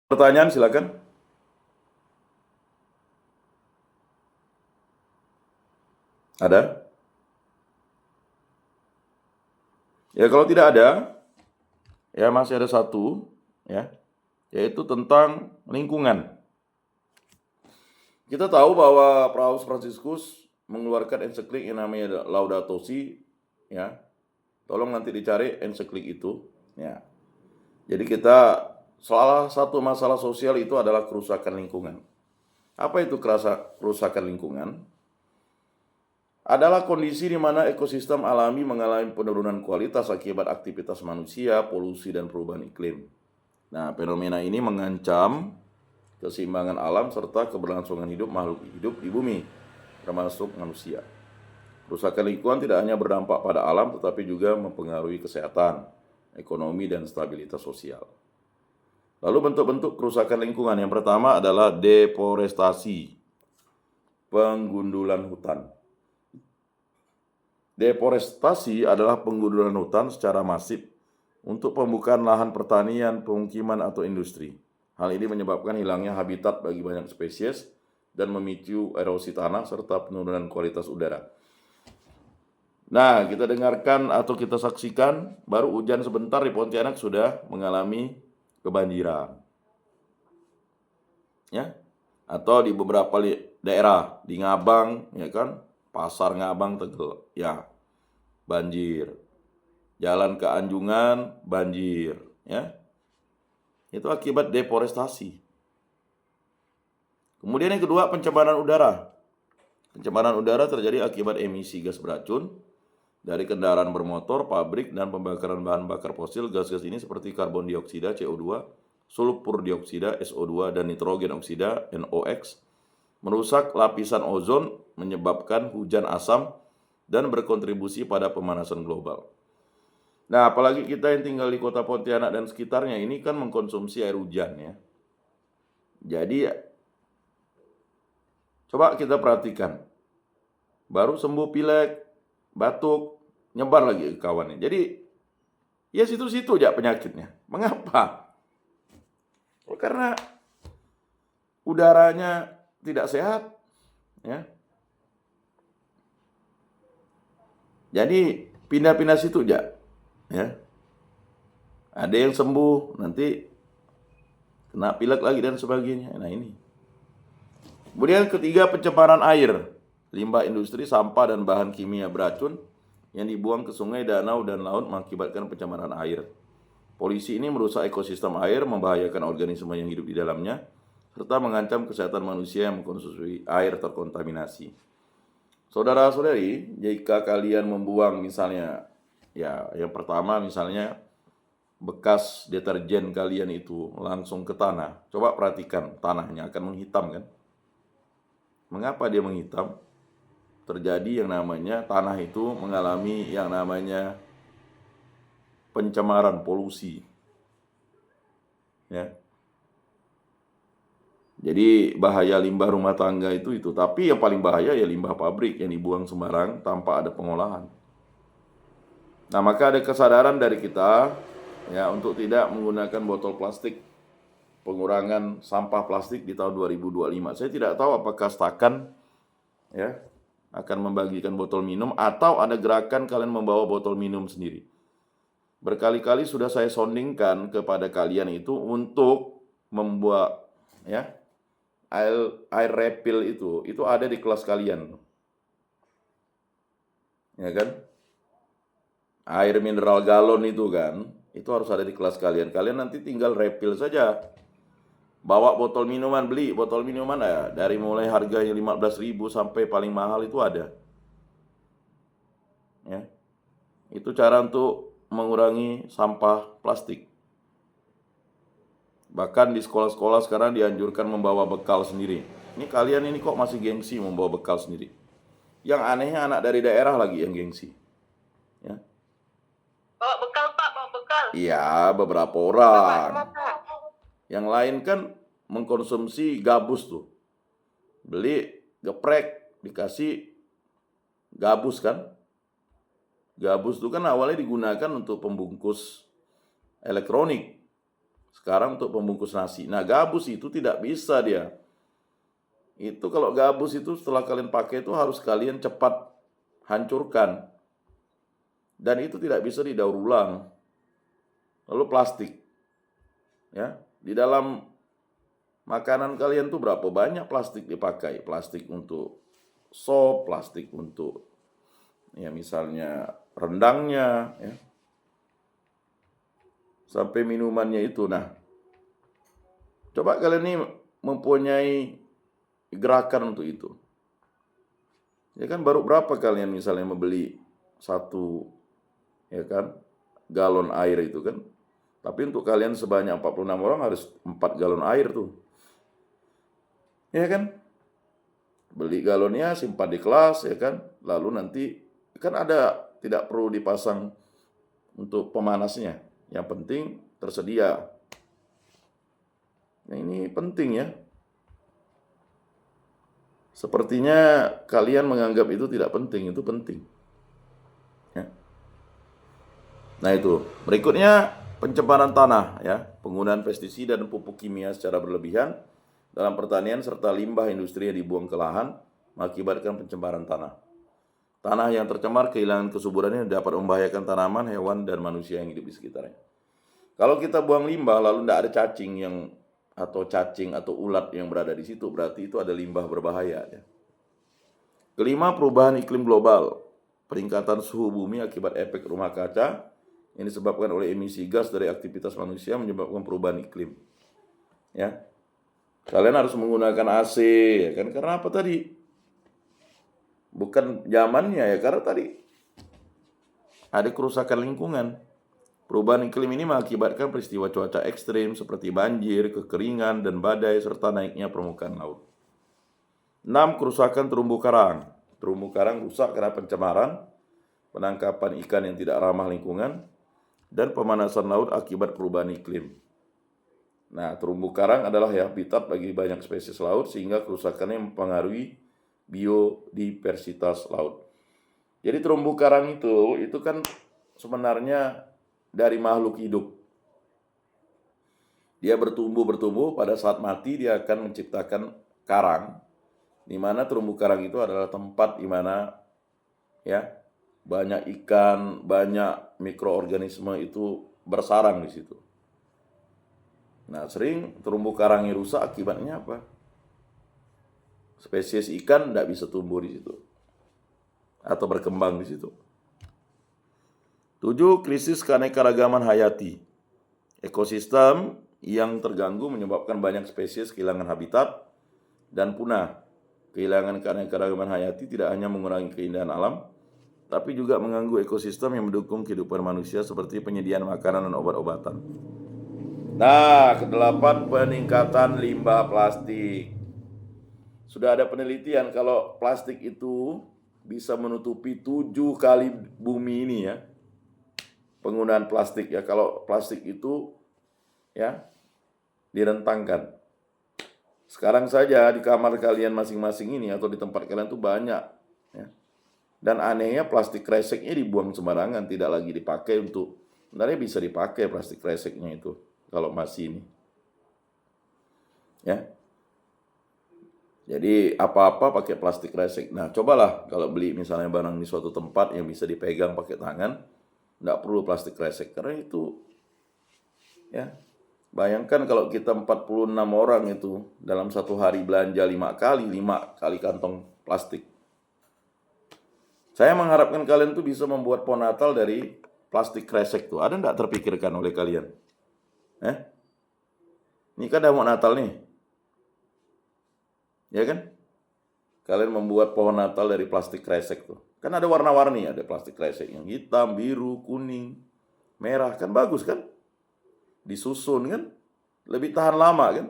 Pertanyaan silakan. Ada? Ya kalau tidak ada, ya masih ada satu, ya, yaitu tentang lingkungan. Kita tahu bahwa Paus Fransiskus mengeluarkan ensiklik yang namanya Laudato Si, ya. Tolong nanti dicari ensiklik itu, ya. Jadi salah satu masalah sosial itu adalah kerusakan lingkungan. Apa itu kerusakan lingkungan? Adalah kondisi di mana ekosistem alami mengalami penurunan kualitas akibat aktivitas manusia, polusi, dan perubahan iklim. Nah, fenomena ini mengancam keseimbangan alam serta keberlangsungan hidup makhluk hidup di bumi, termasuk manusia. Kerusakan lingkungan tidak hanya berdampak pada alam, tetapi juga mempengaruhi kesehatan, ekonomi, dan stabilitas sosial. Lalu bentuk-bentuk kerusakan lingkungan yang pertama adalah deforestasi, penggundulan hutan. Deforestasi adalah penggundulan hutan secara masif untuk pembukaan lahan pertanian, pemukiman, atau industri. Hal ini menyebabkan hilangnya habitat bagi banyak spesies dan memicu erosi tanah serta penurunan kualitas udara. Nah, kita dengarkan atau kita saksikan baru hujan sebentar di Pontianak sudah mengalami kebanjiran. Ya. Atau di beberapa daerah di Ngabang, ya kan? Pasar Ngabang Tegel, ya, banjir. Jalan ke Anjungan banjir, ya. Itu akibat deforestasi. Kemudian yang kedua, pencemaran udara. Pencemaran udara terjadi akibat emisi gas beracun dari kendaraan bermotor, pabrik, dan pembakaran bahan bakar fosil. Gas-gas ini seperti karbon dioksida CO2, sulfur dioksida SO2, dan nitrogen oksida NOx merusak lapisan ozon, menyebabkan hujan asam, dan berkontribusi pada pemanasan global. Nah, apalagi kita yang tinggal di kota Pontianak dan sekitarnya ini kan mengkonsumsi air hujan, ya. Jadi coba kita perhatikan, baru sembuh pilek, batuk, nyebar lagi ke kawannya. Jadi ya situ-situ aja penyakitnya. Mengapa? Karena udaranya tidak sehat, ya. Jadi pindah-pindah situ aja, ya. Ada yang sembuh, nanti kena pilek lagi dan sebagainya. Nah ini. Kemudian ketiga, pencemaran air. Limbah industri, sampah, dan bahan kimia beracun yang dibuang ke sungai, danau, dan laut mengakibatkan pencemaran air. Polusi ini merusak ekosistem air, membahayakan organisme yang hidup di dalamnya, serta mengancam kesehatan manusia yang mengkonsumsi air terkontaminasi. Saudara-saudari, jika kalian membuang misalnya, ya yang pertama misalnya bekas deterjen kalian itu langsung ke tanah, coba perhatikan tanahnya akan menghitam kan? Mengapa dia menghitam? Terjadi yang namanya tanah itu mengalami yang namanya pencemaran, polusi. Ya. Jadi bahaya limbah rumah tangga itu. Tapi yang paling bahaya ya limbah pabrik yang dibuang sembarang tanpa ada pengolahan. Nah, maka ada kesadaran dari kita ya untuk tidak menggunakan botol plastik. Pengurangan sampah plastik di tahun 2025. Saya tidak tahu apakah Stakan ya akan membagikan botol minum atau ada gerakan kalian membawa botol minum sendiri. Berkali-kali sudah saya soundingkan kepada kalian itu untuk membuat ya air refill itu ada di kelas kalian. Ya kan? Air mineral galon itu kan, itu harus ada di kelas kalian. Kalian nanti tinggal refill saja. Bawa botol minuman, beli botol minuman ya, dari mulai harganya 15.000 sampai paling mahal itu ada. Ya. Itu cara untuk mengurangi sampah plastik. Bahkan di sekolah-sekolah sekarang dianjurkan membawa bekal sendiri. Ini kalian ini kok masih gengsi membawa bekal sendiri. Yang anehnya anak dari daerah lagi yang gengsi. Ya. Bawa bekal Pak, bawa bekal. Iya, beberapa orang. Yang lain kan mengkonsumsi gabus tuh. Beli, geprek, dikasih gabus kan. Gabus itu kan awalnya digunakan untuk pembungkus elektronik. Sekarang untuk pembungkus nasi. Nah, gabus itu tidak bisa dia. Itu kalau gabus itu setelah kalian pakai itu harus kalian cepat hancurkan. Dan itu tidak bisa didaur ulang. Lalu plastik. Ya, di dalam makanan kalian tuh berapa banyak plastik dipakai? Plastik untuk sop, plastik untuk ya misalnya rendangnya, ya. Sampai minumannya itu. Nah, coba kalian ini mempunyai gerakan untuk itu. Ya kan baru berapa kalian misalnya membeli satu ya kan galon air itu kan. Tapi untuk kalian sebanyak 46 orang harus 4 galon air tuh. Ya kan? Beli galonnya, simpan di kelas ya kan. Lalu nanti kan ada tidak perlu dipasang untuk pemanasnya. Yang penting tersedia. Nah, ini penting ya. Sepertinya kalian menganggap itu tidak penting, itu penting. Ya. Nah itu, berikutnya pencemaran tanah ya, penggunaan pestisida dan pupuk kimia secara berlebihan dalam pertanian serta limbah industri yang dibuang ke lahan mengakibatkan pencemaran tanah. Tanah yang tercemar kehilangan kesuburannya dapat membahayakan tanaman, hewan, dan manusia yang hidup di sekitarnya. Kalau kita buang limbah lalu tidak ada cacing atau ulat yang berada di situ, berarti itu ada limbah berbahaya. Ya. Kelima, perubahan iklim global. Peningkatan suhu bumi akibat efek rumah kaca yang disebabkan oleh emisi gas dari aktivitas manusia menyebabkan perubahan iklim. Ya, kalian harus menggunakan AC, ya kan? Karena apa tadi? Bukan zamannya ya, karena tadi ada kerusakan lingkungan. Perubahan iklim ini mengakibatkan peristiwa cuaca ekstrim seperti banjir, kekeringan, dan badai, serta naiknya permukaan laut. 6. Kerusakan terumbu karang. Terumbu karang rusak karena pencemaran, penangkapan ikan yang tidak ramah lingkungan, dan pemanasan laut akibat perubahan iklim. Nah, terumbu karang adalah habitat bagi banyak spesies laut, sehingga kerusakannya mempengaruhi biodiversitas laut. Jadi terumbu karang itu kan sebenarnya dari makhluk hidup. Dia bertumbuh, pada saat mati dia akan menciptakan karang, di mana terumbu karang itu adalah tempat di mana ya banyak ikan, banyak mikroorganisme itu bersarang di situ. Nah, sering terumbu karangnya rusak akibatnya apa? Spesies ikan tidak bisa tumbuh di situ atau berkembang di situ. 7. Krisis keanekaragaman hayati. Ekosistem yang terganggu menyebabkan banyak spesies kehilangan habitat dan punah. Kehilangan keanekaragaman hayati tidak hanya mengurangi keindahan alam, tapi juga mengganggu ekosistem yang mendukung kehidupan manusia seperti penyediaan makanan dan obat-obatan. Nah, kedelapan, peningkatan limbah plastik. Sudah ada penelitian kalau plastik itu bisa menutupi 7 kali bumi ini ya. Penggunaan plastik ya, kalau plastik itu ya direntangkan. Sekarang saja di kamar kalian masing-masing ini atau di tempat kalian tuh banyak ya. Dan anehnya plastik kreseknya dibuang sembarangan, tidak lagi dipakai untuk, sebenarnya bisa dipakai plastik kreseknya itu kalau masih ini. Ya. Jadi apa-apa pakai plastik kresek. Nah, cobalah kalau beli misalnya barang di suatu tempat yang bisa dipegang pakai tangan, nggak perlu plastik kresek, karena itu ya bayangkan kalau kita 46 orang itu dalam satu hari belanja 5 kali kantong plastik. Saya mengharapkan kalian tuh bisa membuat pohon Natal dari plastik kresek tuh. Ada nggak terpikirkan oleh kalian? Ini kan udah mau Natal nih, ya kan? Kalian membuat pohon Natal dari plastik kresek tuh. Kan ada warna-warni, ada plastik kresek yang hitam, biru, kuning, merah, kan bagus kan? Disusun kan? Lebih tahan lama kan?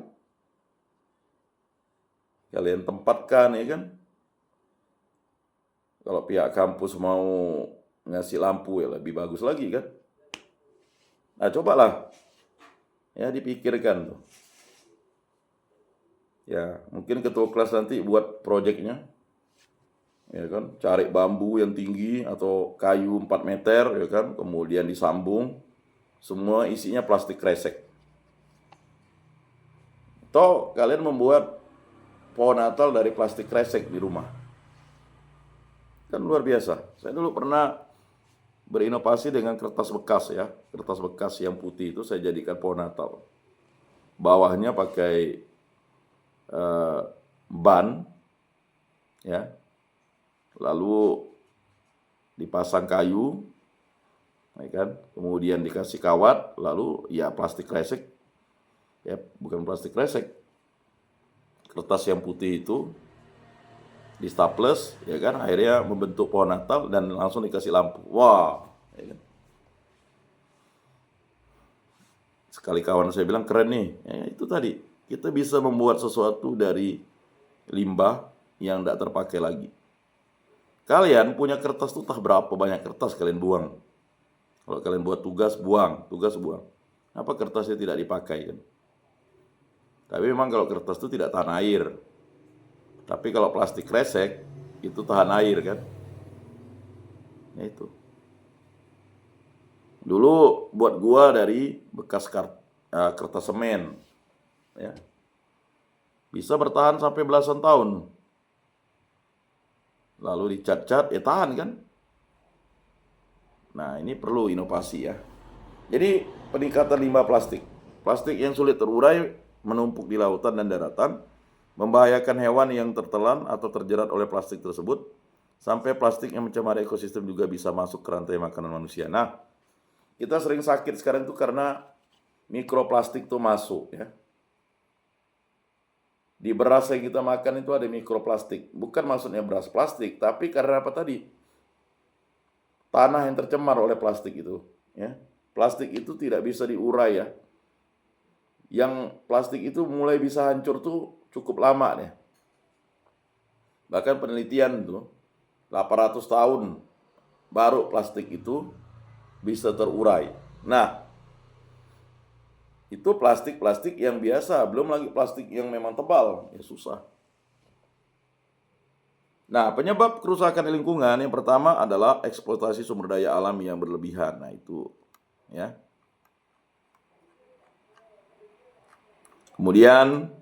Kalian tempatkan ya kan? Kalau pihak kampus mau ngasih lampu ya lebih bagus lagi kan? Nah, cobalah ya dipikirkan tuh. Ya, mungkin ketua kelas nanti buat proyeknya. Ya kan, cari bambu yang tinggi atau kayu 4 meter ya kan, kemudian disambung, semua isinya plastik kresek. Toh kalian membuat pohon Natal dari plastik kresek di rumah. Kan luar biasa. Saya dulu pernah berinovasi dengan kertas bekas ya. Kertas bekas yang putih itu saya jadikan pohon Natal. Bawahnya pakai ban ya. Lalu dipasang kayu, ya kan? Kemudian dikasih kawat, lalu ya plastik kresek. Ya, bukan plastik kresek. Kertas yang putih itu di staples, ya kan, akhirnya membentuk pohon Natal dan langsung dikasih lampu. Wah, ya kan? Sekali kawan saya bilang keren nih. Ya, itu tadi kita bisa membuat sesuatu dari limbah yang tidak terpakai lagi. Kalian punya kertas tuh entah berapa banyak kertas kalian buang. Kalau kalian buat tugas buang. Apa kertasnya tidak dipakai kan? Tapi memang kalau kertas itu tidak tahan air. Tapi kalau plastik kresek itu tahan air kan? Ya itu. Dulu buat gua dari bekas kertas semen, ya, bisa bertahan sampai belasan tahun. Lalu dicat-cat, ya tahan kan? Nah ini perlu inovasi ya. Jadi peningkatan limbah plastik. Plastik yang sulit terurai menumpuk di lautan dan daratan, membahayakan hewan yang tertelan atau terjerat oleh plastik tersebut, sampai plastik yang mencemari ekosistem juga bisa masuk ke rantai makanan manusia. Nah, kita sering sakit sekarang itu karena mikroplastik itu masuk ya. Di beras yang kita makan itu ada mikroplastik. Bukan maksudnya beras plastik, tapi karena apa tadi? Tanah yang tercemar oleh plastik itu. Ya. Plastik itu tidak bisa diurai ya. Yang plastik itu mulai bisa hancur tuh cukup lama nih. Bahkan penelitian tuh 800 tahun baru plastik itu bisa terurai. Nah, itu plastik-plastik yang biasa, belum lagi plastik yang memang tebal, ya susah. Nah, penyebab kerusakan lingkungan yang pertama adalah eksploitasi sumber daya alam yang berlebihan. Nah, itu ya. Kemudian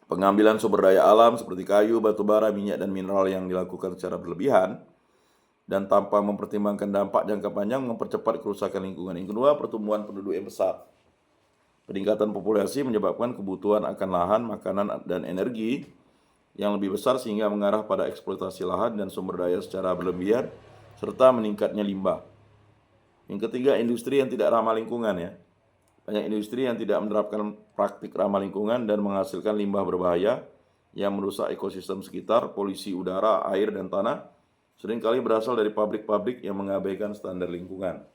pengambilan sumber daya alam seperti kayu, batu bara, minyak, dan mineral yang dilakukan secara berlebihan dan tanpa mempertimbangkan dampak jangka panjang mempercepat kerusakan lingkungan. Yang kedua, pertumbuhan penduduk yang besar. Peningkatan populasi menyebabkan kebutuhan akan lahan, makanan, dan energi yang lebih besar sehingga mengarah pada eksploitasi lahan dan sumber daya secara berlebihan serta meningkatnya limbah. Yang ketiga, industri yang tidak ramah lingkungan ya. Banyak industri yang tidak menerapkan praktik ramah lingkungan dan menghasilkan limbah berbahaya yang merusak ekosistem sekitar, polusi udara, air, dan tanah, seringkali berasal dari pabrik-pabrik yang mengabaikan standar lingkungan.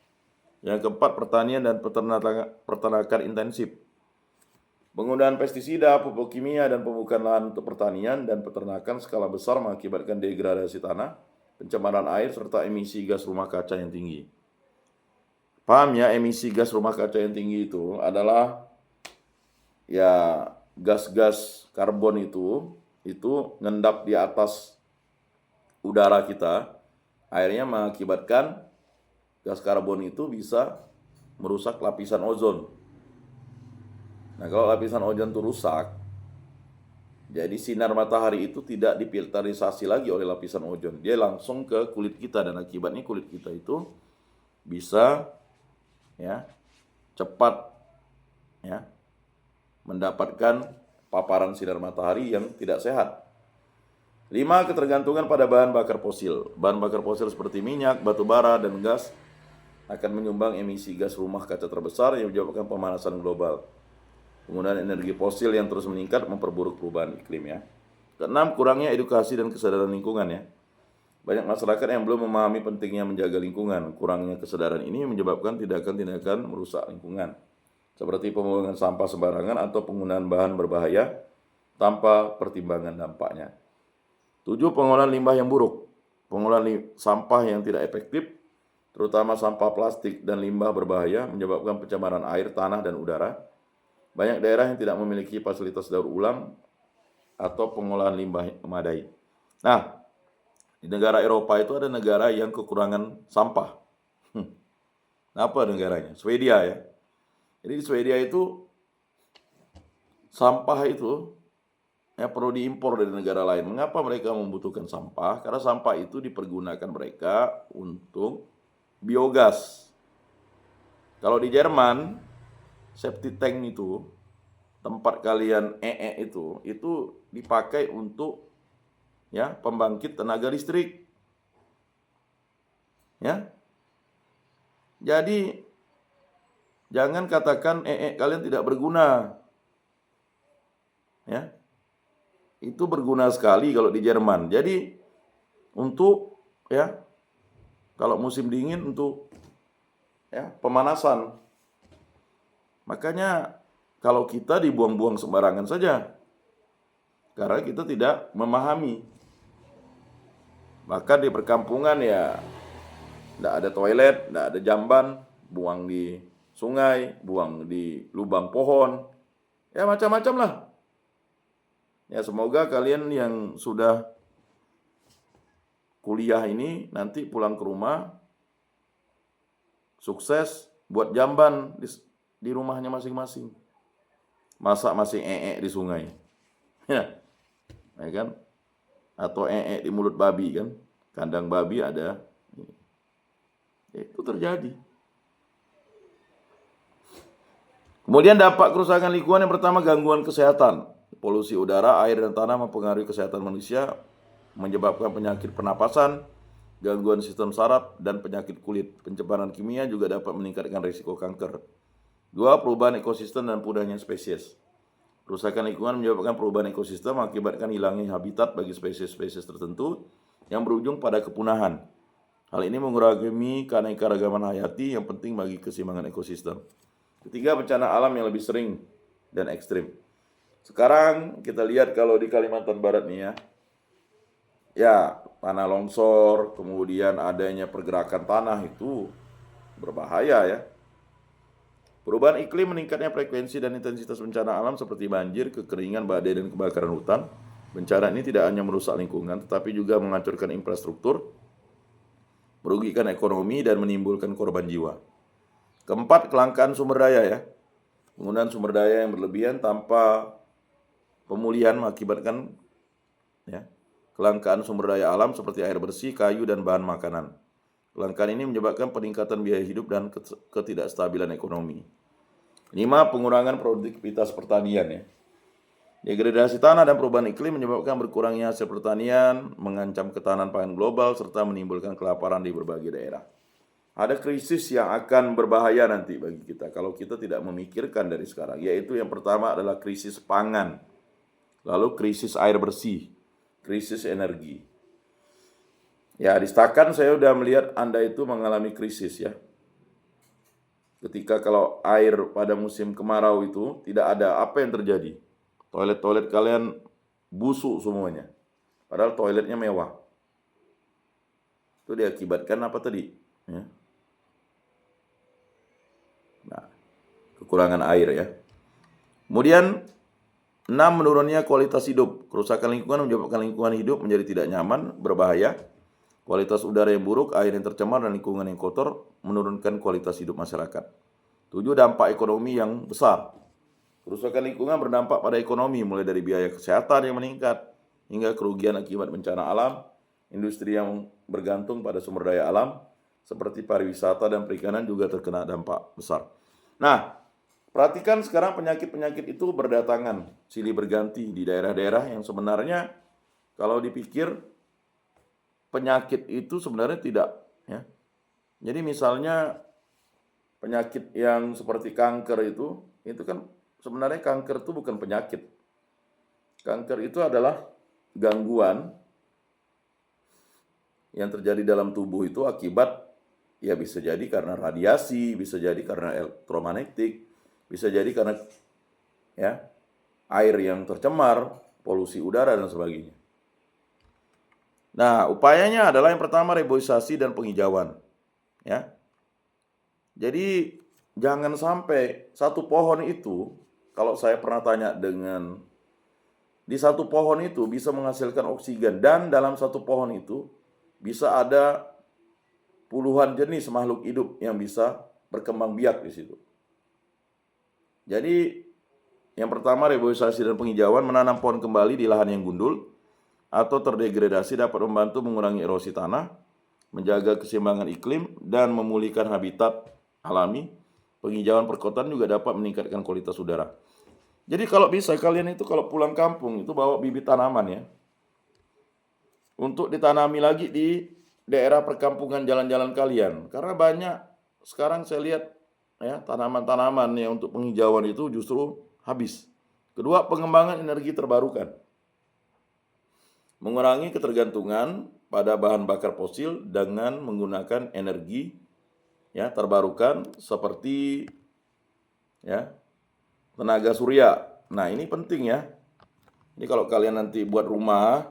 Yang keempat, pertanian dan peternakan intensif. Penggunaan pestisida, pupuk kimia, dan pembukaan lahan untuk pertanian dan peternakan skala besar mengakibatkan degradasi tanah, pencemaran air, serta emisi gas rumah kaca yang tinggi. Paham ya, emisi gas rumah kaca yang tinggi itu adalah ya gas-gas karbon itu ngendap di atas udara kita, akhirnya mengakibatkan gas karbon itu bisa merusak lapisan ozon. Nah, kalau lapisan ozon itu rusak, jadi sinar matahari itu tidak difilterisasi lagi oleh lapisan ozon. Dia langsung ke kulit kita dan akibatnya kulit kita itu bisa ya cepat ya mendapatkan paparan sinar matahari yang tidak sehat. 5. Ketergantungan pada bahan bakar fosil. Bahan bakar fosil seperti minyak, batu bara, dan gas akan menyumbang emisi gas rumah kaca terbesar yang menyebabkan pemanasan global. Penggunaan energi fosil yang terus meningkat memperburuk perubahan iklim ya. Keenam, kurangnya edukasi dan kesadaran lingkungan ya. Banyak masyarakat yang belum memahami pentingnya menjaga lingkungan. Kurangnya kesadaran ini menyebabkan tindakan-tindakan merusak lingkungan, seperti pembuangan sampah sembarangan atau penggunaan bahan berbahaya tanpa pertimbangan dampaknya. 7. Pengolahan limbah yang buruk. Pengolahan sampah yang tidak efektif, terutama sampah plastik dan limbah berbahaya, menyebabkan pencemaran air, tanah, dan udara. Banyak daerah yang tidak memiliki fasilitas daur ulang atau pengolahan limbah yang memadai. Nah, di negara Eropa itu ada negara yang kekurangan sampah. Apa negaranya? Swedia ya. Jadi di Swedia itu sampah itu ya perlu diimpor dari negara lain. Mengapa mereka membutuhkan sampah? Karena sampah itu dipergunakan mereka untuk biogas. Kalau di Jerman, septic tank itu, tempat kalian itu dipakai untuk ya pembangkit tenaga listrik. Ya. Jadi jangan katakan kalian tidak berguna. Ya. Itu berguna sekali kalau di Jerman. Jadi untuk ya kalau musim dingin untuk ya pemanasan. Makanya kalau kita dibuang-buang sembarangan saja. Karena kita tidak memahami. Bahkan di perkampungan ya tidak ada toilet, tidak ada jamban, buang di sungai, buang di lubang pohon. Ya macam-macam lah. Ya semoga kalian yang sudah kuliah ini nanti pulang ke rumah sukses buat jamban di rumahnya masing-masing. Masa masih di sungai. Ya kan? Atau di mulut babi kan? Kandang babi ada. Itu terjadi. Kemudian dampak kerusakan lingkungan yang pertama gangguan kesehatan. Polusi udara, air, dan tanah mempengaruhi kesehatan manusia, menyebabkan penyakit pernapasan, gangguan sistem saraf, dan penyakit kulit. Pencemaran kimia juga dapat meningkatkan risiko kanker. 2. Perubahan ekosistem dan punahnya spesies. Kerusakan lingkungan menyebabkan perubahan ekosistem mengakibatkan hilangnya habitat bagi spesies-spesies tertentu yang berujung pada kepunahan. Hal ini mengurangi keanekaragaman hayati yang penting bagi keseimbangan ekosistem. 3. Bencana alam yang lebih sering dan ekstrim. Sekarang kita lihat kalau di Kalimantan Barat nih ya tanah longsor, kemudian adanya pergerakan tanah itu berbahaya ya. Perubahan iklim, meningkatnya frekuensi dan intensitas bencana alam seperti banjir, kekeringan, badai, dan kebakaran hutan. Bencana ini tidak hanya merusak lingkungan, tetapi juga menghancurkan infrastruktur, merugikan ekonomi, dan menimbulkan korban jiwa. 4. Kelangkaan sumber daya ya. Penggunaan sumber daya yang berlebihan tanpa pemulihan mengakibatkan ya, kelangkaan sumber daya alam seperti air bersih, kayu, dan bahan makanan. Kelangkaan ini menyebabkan peningkatan biaya hidup dan ketidakstabilan ekonomi. 5. Pengurangan produktivitas pertanian ya. Degradasi tanah dan perubahan iklim menyebabkan berkurangnya hasil pertanian, mengancam ketahanan pangan global, serta menimbulkan kelaparan di berbagai daerah. Ada krisis yang akan berbahaya nanti bagi kita kalau kita tidak memikirkan dari sekarang, yaitu yang pertama adalah krisis pangan. Lalu krisis air bersih, krisis energi. Ya, di Stakan saya sudah melihat Anda itu mengalami krisis ya. Ketika kalau air pada musim kemarau itu tidak ada, apa yang terjadi? Toilet-toilet kalian busuk semuanya. Padahal toiletnya mewah. Itu diakibatkan apa tadi? Ya. Nah, kekurangan air ya. Kemudian 6. Menurunnya kualitas hidup. Kerusakan lingkungan menyebabkan lingkungan hidup menjadi tidak nyaman, berbahaya. Kualitas udara yang buruk, air yang tercemar, dan lingkungan yang kotor menurunkan kualitas hidup masyarakat. 7. Dampak ekonomi yang besar. Kerusakan lingkungan berdampak pada ekonomi, mulai dari biaya kesehatan yang meningkat, hingga kerugian akibat bencana alam. Industri yang bergantung pada sumber daya alam, seperti pariwisata dan perikanan juga terkena dampak besar. Nah, perhatikan sekarang penyakit-penyakit itu berdatangan, silih berganti di daerah-daerah yang sebenarnya kalau dipikir penyakit itu sebenarnya tidak ya. Jadi misalnya penyakit yang seperti kanker itu kan sebenarnya kanker itu bukan penyakit. Kanker itu adalah gangguan yang terjadi dalam tubuh itu akibat ya bisa jadi karena radiasi, bisa jadi karena elektromagnetik, bisa jadi karena ya air yang tercemar, polusi udara dan sebagainya. Nah, upayanya adalah yang pertama reboisasi dan penghijauan. Ya. Jadi jangan sampai satu pohon itu, kalau saya pernah tanya di satu pohon itu bisa menghasilkan oksigen, dan dalam satu pohon itu bisa ada puluhan jenis makhluk hidup yang bisa berkembang biak di situ. Jadi yang pertama, reboisasi dan penghijauan, menanam pohon kembali di lahan yang gundul atau terdegradasi dapat membantu mengurangi erosi tanah, menjaga keseimbangan iklim, dan memulihkan habitat alami. Penghijauan perkotaan juga dapat meningkatkan kualitas udara. Jadi kalau bisa kalian itu kalau pulang kampung itu bawa bibit tanaman ya, untuk ditanami lagi di daerah perkampungan jalan-jalan kalian. Karena banyak sekarang saya lihat ya tanaman-tanaman yang untuk penghijauan itu justru habis. Kedua, pengembangan energi terbarukan. Mengurangi ketergantungan pada bahan bakar fosil dengan menggunakan energi ya terbarukan seperti ya tenaga surya. Nah, ini penting ya. Ini kalau kalian nanti buat rumah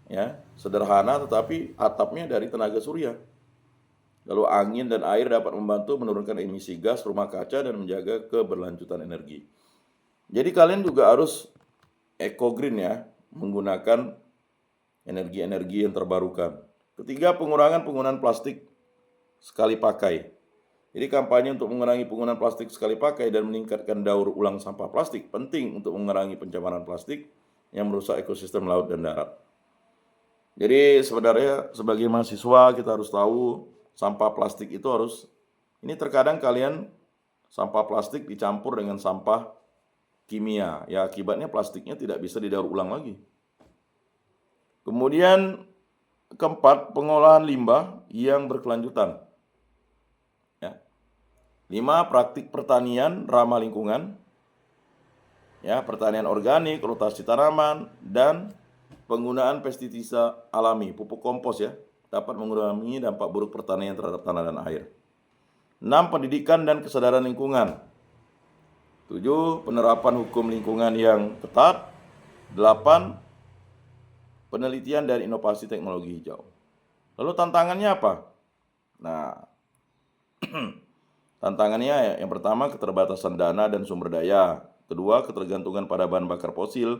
ya, sederhana tetapi atapnya dari tenaga surya. Lalu angin dan air dapat membantu menurunkan emisi gas rumah kaca dan menjaga keberlanjutan energi. Jadi kalian juga harus eco green ya, menggunakan energi-energi yang terbarukan. Ketiga, pengurangan penggunaan plastik sekali pakai. Jadi kampanye untuk mengurangi penggunaan plastik sekali pakai dan meningkatkan daur ulang sampah plastik penting untuk mengurangi pencemaran plastik yang merusak ekosistem laut dan darat. Jadi sebenarnya sebagai mahasiswa kita harus tahu sampah plastik itu ini terkadang kalian sampah plastik dicampur dengan sampah kimia. Ya akibatnya plastiknya tidak bisa didaur ulang lagi. Kemudian keempat, pengolahan limbah yang berkelanjutan. Ya. 5, praktik pertanian ramah lingkungan. Ya, pertanian organik, rotasi tanaman, dan penggunaan pestisida alami, pupuk kompos ya, dapat mengurangi dampak buruk pertanian terhadap tanah dan air. 6, pendidikan dan kesadaran lingkungan. 7, penerapan hukum lingkungan yang ketat. 8, penelitian dan inovasi teknologi hijau. Lalu tantangannya apa? Nah, tantangannya yang pertama keterbatasan dana dan sumber daya. Kedua, ketergantungan pada bahan bakar fosil.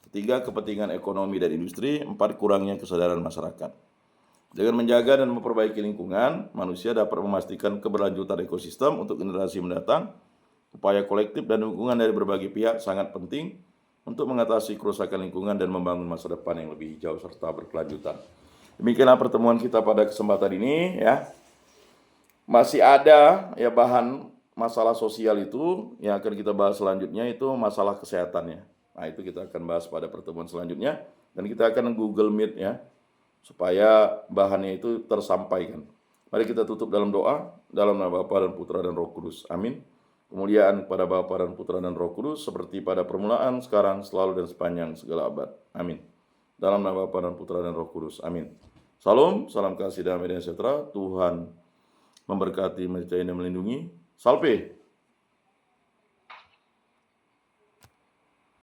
Ketiga, kepentingan ekonomi dan industri. 4, kurangnya kesadaran masyarakat. Dengan menjaga dan memperbaiki lingkungan, manusia dapat memastikan keberlanjutan ekosistem untuk generasi mendatang. Upaya kolektif dan dukungan dari berbagai pihak sangat penting untuk mengatasi kerusakan lingkungan dan membangun masa depan yang lebih hijau serta berkelanjutan. Demikianlah pertemuan kita pada kesempatan ini ya. Masih ada ya bahan masalah sosial itu yang akan kita bahas selanjutnya, itu masalah kesehatan ya. Nah, itu kita akan bahas pada pertemuan selanjutnya dan kita akan Google Meet ya supaya bahannya itu tersampaikan. Mari kita tutup dalam doa, dalam nama Bapa dan Putra dan Roh Kudus. Amin. Kemuliaan kepada Bapa dan Putra dan Roh Kudus seperti pada permulaan, sekarang, selalu dan sepanjang segala abad. Amin. Dalam nama Bapa dan Putra dan Roh Kudus. Amin. Salam, salam kasih damai dan sejahtera. Tuhan memberkati, menyertai dan melindungi. Salve.